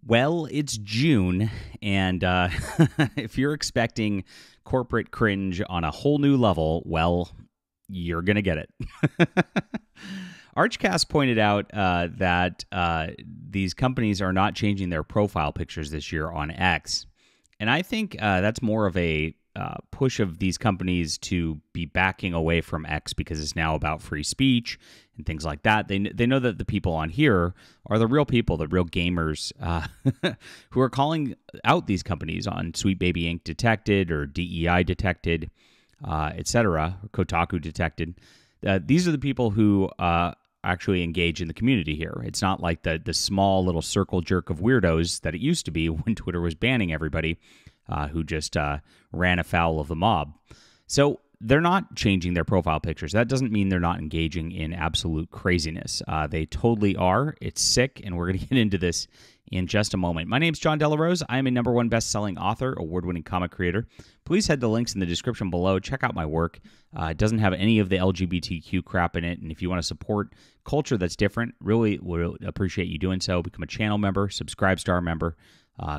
Well, it's June, and if you're expecting corporate cringe on a whole new level, well, you're going to get it. Archcast pointed out that these companies are not changing their profile pictures this year on X. And I think that's more of a push of these companies to be backing away from X because it's now about free speech and things like that. They know that the people on here are the real people, the real gamers who are calling out these companies on Sweet Baby Inc. Detected or DEI Detected, etc., Kotaku Detected. These are the people who actually engage in the community here. It's not like the small little circle jerk of weirdos that it used to be when Twitter was banning everybody who just ran afoul of the mob. So they're not changing their profile pictures. That doesn't mean they're not engaging in absolute craziness. They totally are. It's sick, and we're going to get into this in just a moment. My name's John Delarose. I am a #1 best-selling author, award-winning comic creator. Please head to links in the description below. Check out my work. It doesn't have any of the LGBTQ crap in it, and if you want to support culture that's different, really would appreciate you doing so. Become a channel member, subscribe star member,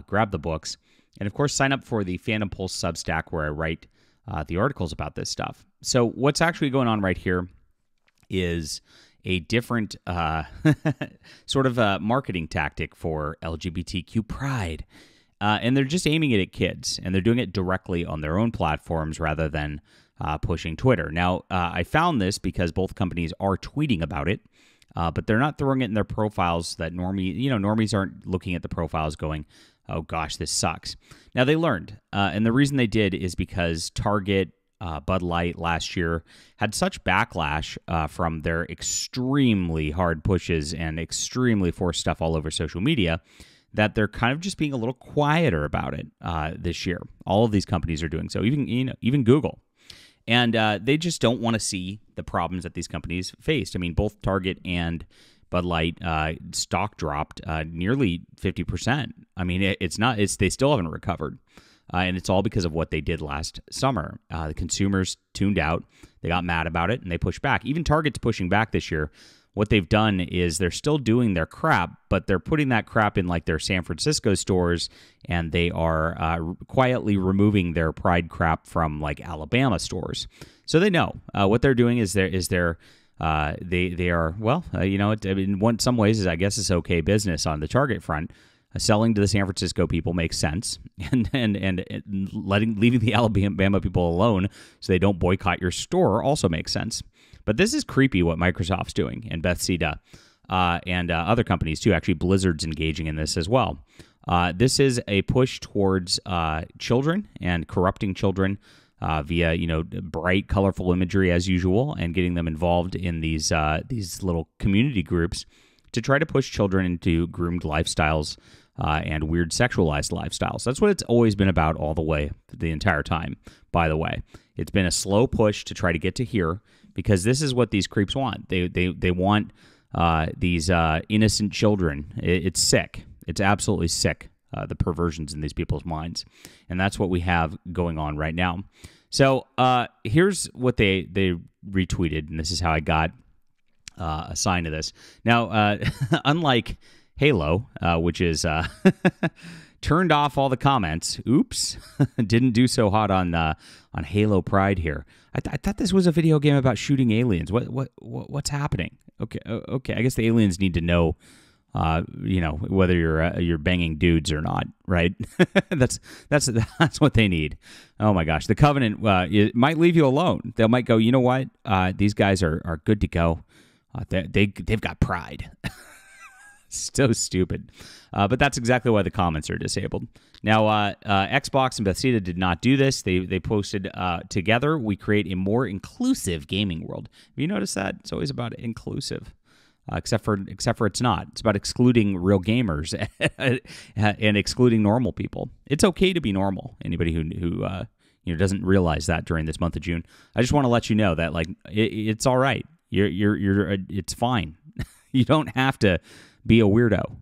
grab the books, and of course, sign up for the Fandom Pulse Substack where I write the articles about this stuff. So what's actually going on right here is a different sort of a marketing tactic for LGBTQ pride. And they're just aiming it at kids, and they're doing it directly on their own platforms rather than pushing Twitter. Now, I found this because both companies are tweeting about it, but they're not throwing it in their profiles that normies aren't looking at the profiles going, oh gosh, this sucks. Now, they learned, and the reason they did is because Target, Bud Light last year had such backlash from their extremely hard pushes and extremely forced stuff all over social media that they're kind of just being a little quieter about it this year. All of these companies are doing so, even Google. And they just don't want to see the problems that these companies faced. I mean, both Target and Bud Light stock dropped nearly 50%. I mean, they still haven't recovered. And it's all because of what they did last summer. The consumers tuned out. They got mad about it, and they pushed back. Even Target's pushing back this year. What they've done is they're still doing their crap, but they're putting that crap in like their San Francisco stores, and they are quietly removing their Pride crap from like Alabama stores. So they know what they're doing is they are well, in some ways, I guess it's okay business on the Target front. Selling to the San Francisco people makes sense, and leaving the Alabama people alone so they don't boycott your store also makes sense. But this is creepy what Microsoft's doing, and Bethseda and other companies too. Actually, Blizzard's engaging in this as well. This is a push towards children and corrupting children via bright, colorful imagery as usual, and getting them involved in these little community groups to try to push children into groomed lifestyles. And weird sexualized lifestyles. That's what it's always been about all the way, the entire time, by the way. It's been a slow push to try to get to here because this is what these creeps want. They want these innocent children. It's sick. It's absolutely sick, the perversions in these people's minds. And that's what we have going on right now. So here's what they retweeted, and this is how I got assigned to this. Now, unlike Halo, which is turned off all the comments. Oops, didn't do so hot on Halo Pride here. I thought this was a video game about shooting aliens. What's happening? Okay. I guess the aliens need to know, whether you're banging dudes or not, right? that's what they need. Oh my gosh, the Covenant it might leave you alone. They might go, you know what? These guys are good to go. They've got pride. So stupid. But that's exactly why the comments are disabled. Now, Xbox and Bethesda did not do this. They posted, together, we create a more inclusive gaming world. Have you noticed that? It's always about inclusive. Except for it's not. It's about excluding real gamers and excluding normal people. It's okay to be normal. Anybody who doesn't realize that during this month of June, I just want to let you know that it's all right. It's fine. You don't have to be a weirdo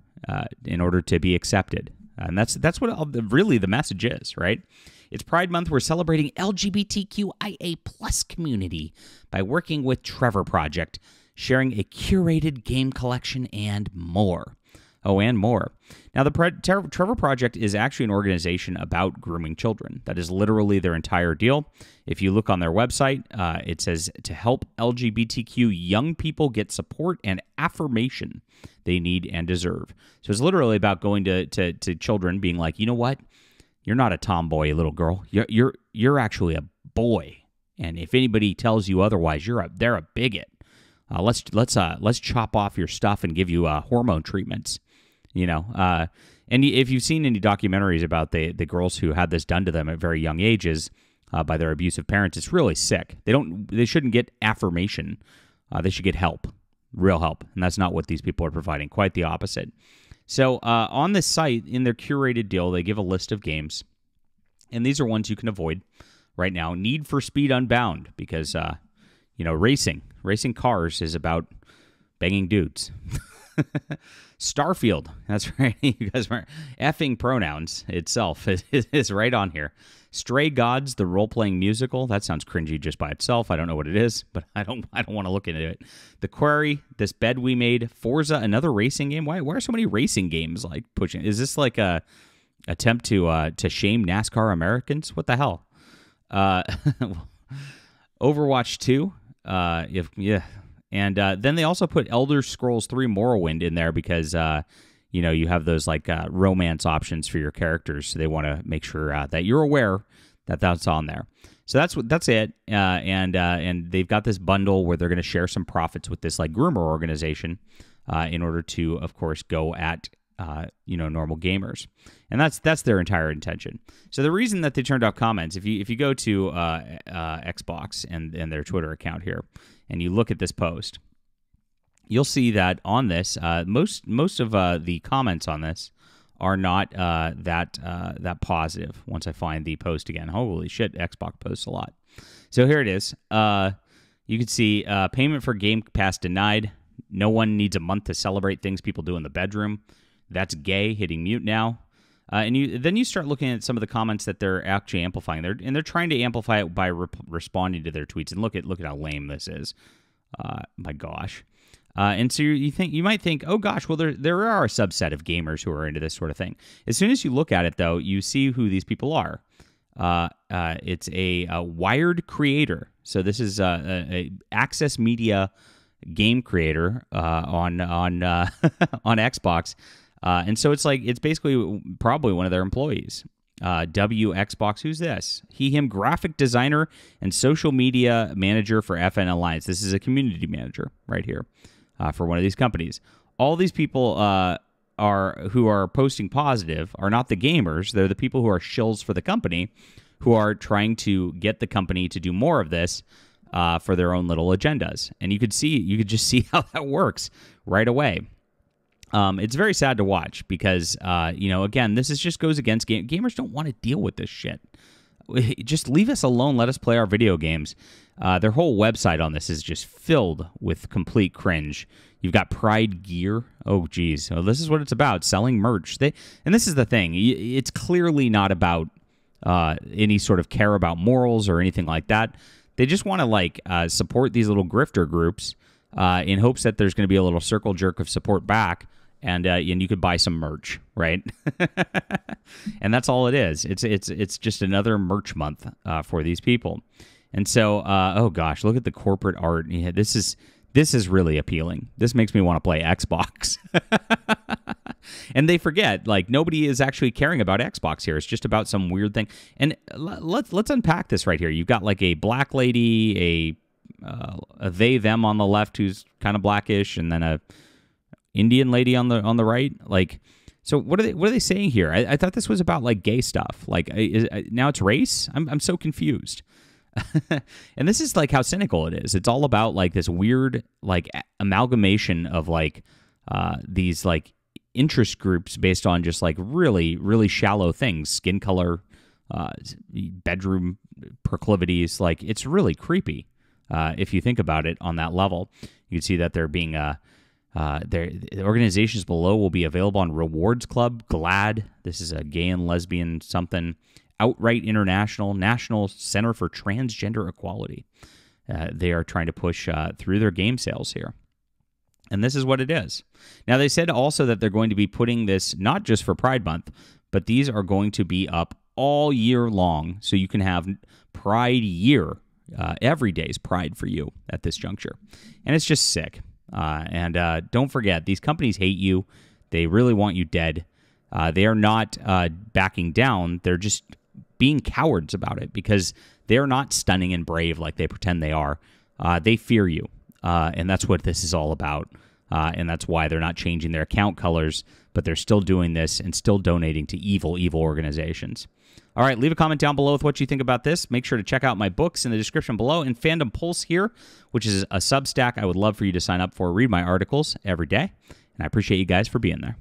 in order to be accepted. And that's what really the message is, right? It's Pride Month. We're celebrating LGBTQIA plus community by working with Trevor Project, sharing a curated game collection and more. Oh, and more. Now, the Trevor Project is actually an organization about grooming children. That is literally their entire deal. If you look on their website, it says to help LGBTQ young people get support and affirmation they need and deserve. So it's literally about going to children, being like, you know what? You're not a tomboy, little girl. You're actually a boy. And if anybody tells you otherwise, they're a bigot. Let's chop off your stuff and give you hormone treatments. And if you've seen any documentaries about the girls who had this done to them at very young ages by their abusive parents, it's really sick. They shouldn't get affirmation. They should get help, real help, and that's not what these people are providing. Quite the opposite. So on this site, in their curated deal, they give a list of games, and these are ones you can avoid right now. Need for Speed Unbound, because racing cars is about banging dudes. Starfield, that's right. You guys weren't effing pronouns itself. It is right on here. Stray Gods, the role-playing musical. That sounds cringy just by itself. I don't know what it is, but I don't want to look into it. The Quarry, This Bed We Made, Forza, another racing game. Why are so many racing games like pushing? Is this like a attempt to shame NASCAR Americans? What the hell? Overwatch 2. And then they also put Elder Scrolls 3 Morrowind in there because, you have those like romance options for your characters. So they want to make sure that you're aware that that's on there. So that's it. And they've got this bundle where they're going to share some profits with this like groomer organization in order to, of course, go at normal gamers. And that's their entire intention. So the reason that they turned off comments, if you go to Xbox and their Twitter account here, and you look at this post, you'll see that on this, most of the comments on this are not that positive. Once I find the post again, holy shit, Xbox posts a lot. So here it is. You can see payment for Game Pass denied. No one needs a month to celebrate things people do in the bedroom. That's gay. Hitting mute now. And then you start looking at some of the comments that they're actually amplifying. They're trying to amplify it by responding to their tweets. And look at how lame this is. My gosh. And so you might think, oh gosh, well there are a subset of gamers who are into this sort of thing. As soon as you look at it, though, you see who these people are. It's a Wired creator. So this is a Access Media game creator on Xbox. And so it's basically probably one of their employees. W Xbox, who's this? Him graphic designer and social media manager for FN Alliance. This is a community manager right here for one of these companies. All these people who are posting positive are not the gamers. They're the people who are shills for the company, who are trying to get the company to do more of this for their own little agendas. And you could just see how that works right away. It's very sad to watch because, again, this just goes against gamers don't want to deal with this shit. Just leave us alone. Let us play our video games. Their whole website on this is just filled with complete cringe. You've got Pride Gear. Oh, geez. So this is what it's about, selling merch. And this is the thing. It's clearly not about any sort of care about morals or anything like that. They just want to support these little grifter groups in hopes that there's going to be a little circle jerk of support back. And you could buy some merch, right? And that's all it is. It's just another merch month for these people. And so, oh gosh, look at the corporate art. Yeah, this is really appealing. This makes me want to play Xbox. And they forget, nobody is actually caring about Xbox here. It's just about some weird thing. And let's unpack this right here. You've got a black lady, a they them on the left who's kind of blackish, and then a Indian lady on the right. So what are they saying here? I thought this was about gay stuff. Now it's race. I'm so confused. And this is how cynical it is. It's all about this weird amalgamation of these interest groups based on just really, really shallow things, skin color, bedroom proclivities. It's really creepy if you think about it on that level. You can see that they're being the organizations below will be available on Rewards Club, GLAD. This is a gay and lesbian something. Outright International, National Center for Transgender Equality. They are trying to push through their game sales here. And this is what it is. Now, they said also that they're going to be putting this not just for Pride Month, but these are going to be up all year long, so you can have Pride year. Every day's Pride for you at this juncture. And it's just sick. And don't forget, these companies hate you. They really want you dead. They are not backing down. They're just being cowards about it because they're not stunning and brave like they pretend they are. They fear you. And that's what this is all about. And that's why they're not changing their account colors, but they're still doing this and still donating to evil, evil organizations. All right, leave a comment down below with what you think about this. Make sure to check out my books in the description below and Fandom Pulse here, which is a Substack I would love for you to sign up for. Read my articles every day, and I appreciate you guys for being there.